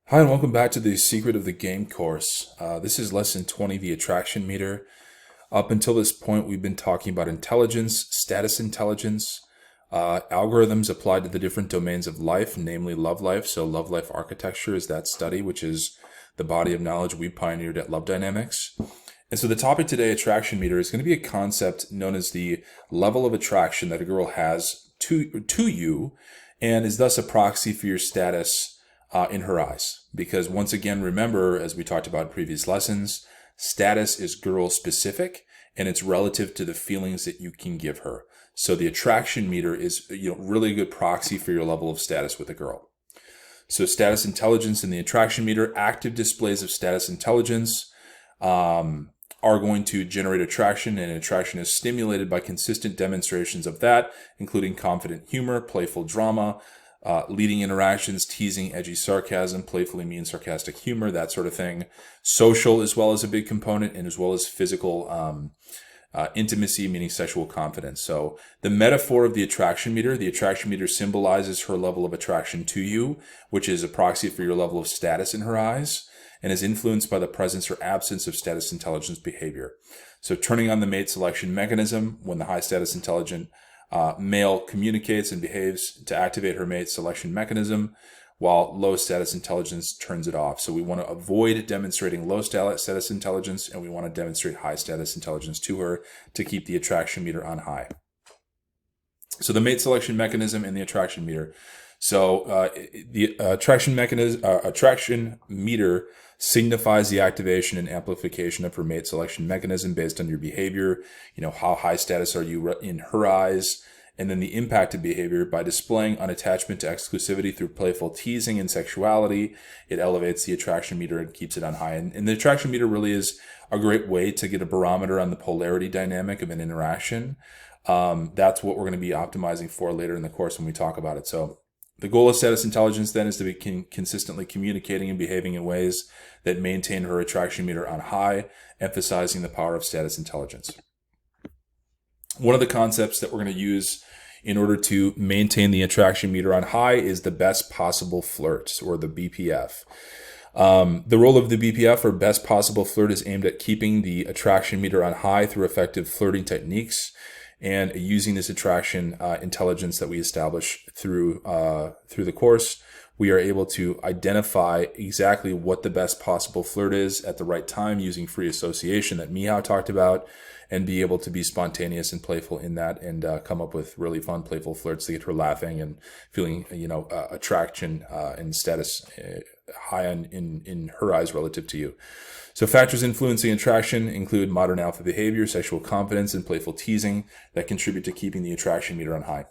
Hi, and welcome back to the Secret of the Game course. This is lesson 20, the attraction meter. Up until this point, we've been talking about intelligence, status intelligence, algorithms applied to the different domains of life, namely love life. So, love life architecture is that study, which is the body of knowledge we pioneered at Love Dynamics. And so, the topic today, attraction meter, is going to be a concept known as the level of attraction that a girl has to you, and is thus a proxy for your status in her eyes. Because once again, remember, as we talked about in previous lessons, status is girl specific and it's relative to the feelings that you can give her. So the attraction meter is really a good proxy for your level of status with a girl. So status intelligence in the attraction meter, active displays of status intelligence are going to generate attraction, and attraction is stimulated by consistent demonstrations of that, including confident humor, playful drama, leading interactions, teasing, edgy sarcasm, playfully mean, sarcastic humor, that sort of thing. Social as well as a big component, and as well as physical intimacy, meaning sexual confidence. So the metaphor of the attraction meter symbolizes her level of attraction to you, which is a proxy for your level of status in her eyes, and is influenced by the presence or absence of status intelligence behavior. So turning on the mate selection mechanism when the high status intelligent male communicates and behaves to activate her mate selection mechanism, while low status intelligence turns it off. So we want to avoid demonstrating low status intelligence, and we want to demonstrate high status intelligence to her to keep the attraction meter on high. So the mate selection mechanism and the attraction meter. So the attraction meter signifies the activation and amplification of her mate selection mechanism based on your behavior. How high status are you in her eyes? And then the impacted behavior by displaying unattachment to exclusivity through playful teasing and sexuality. It elevates the attraction meter and keeps it on high. And the attraction meter really is a great way to get a barometer on the polarity dynamic of an interaction. That's what we're going to be optimizing for later in the course when we talk about it. So the goal of status intelligence then is to be consistently communicating and behaving in ways that maintain her attraction meter on high, emphasizing the power of status intelligence. One of the concepts that we're going to use in order to maintain the attraction meter on high is the best possible flirts, or the BPF. The role of the BPF, or best possible flirt, is aimed at keeping the attraction meter on high through effective flirting techniques and using this attraction intelligence that we establish through the course. We are able to identify exactly what the best possible flirt is at the right time using free association that Mihao talked about, and be able to be spontaneous and playful in that, and come up with really fun, playful flirts to get her laughing and feeling, attraction and status high in her eyes relative to you. So factors influencing attraction include modern alpha behavior, sexual confidence, and playful teasing that contribute to keeping the attraction meter on high.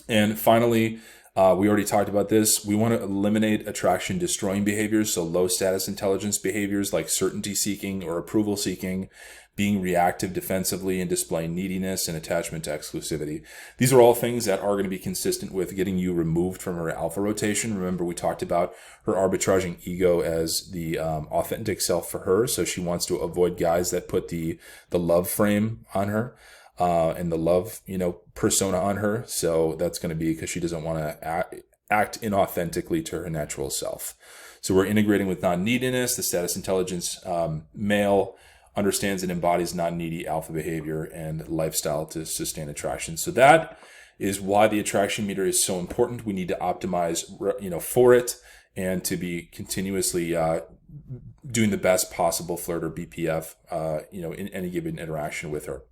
And finally, we already talked about this. We want to eliminate attraction destroying behaviors. So low status intelligence behaviors like certainty seeking or approval seeking, being reactive defensively, and displaying neediness and attachment to exclusivity. These are all things that are going to be consistent with getting you removed from her alpha rotation. Remember, we talked about her arbitraging ego as the authentic self for her. So she wants to avoid guys that put the love frame on her. And the love, persona on her. So that's going to be because she doesn't want to act inauthentically to her natural self. So we're integrating with non-neediness. The status intelligence male understands and embodies non-needy alpha behavior and lifestyle to sustain attraction. So that is why the attraction meter is so important. We need to optimize, for it, and to be continuously doing the best possible flirt, or BPF, in any given interaction with her.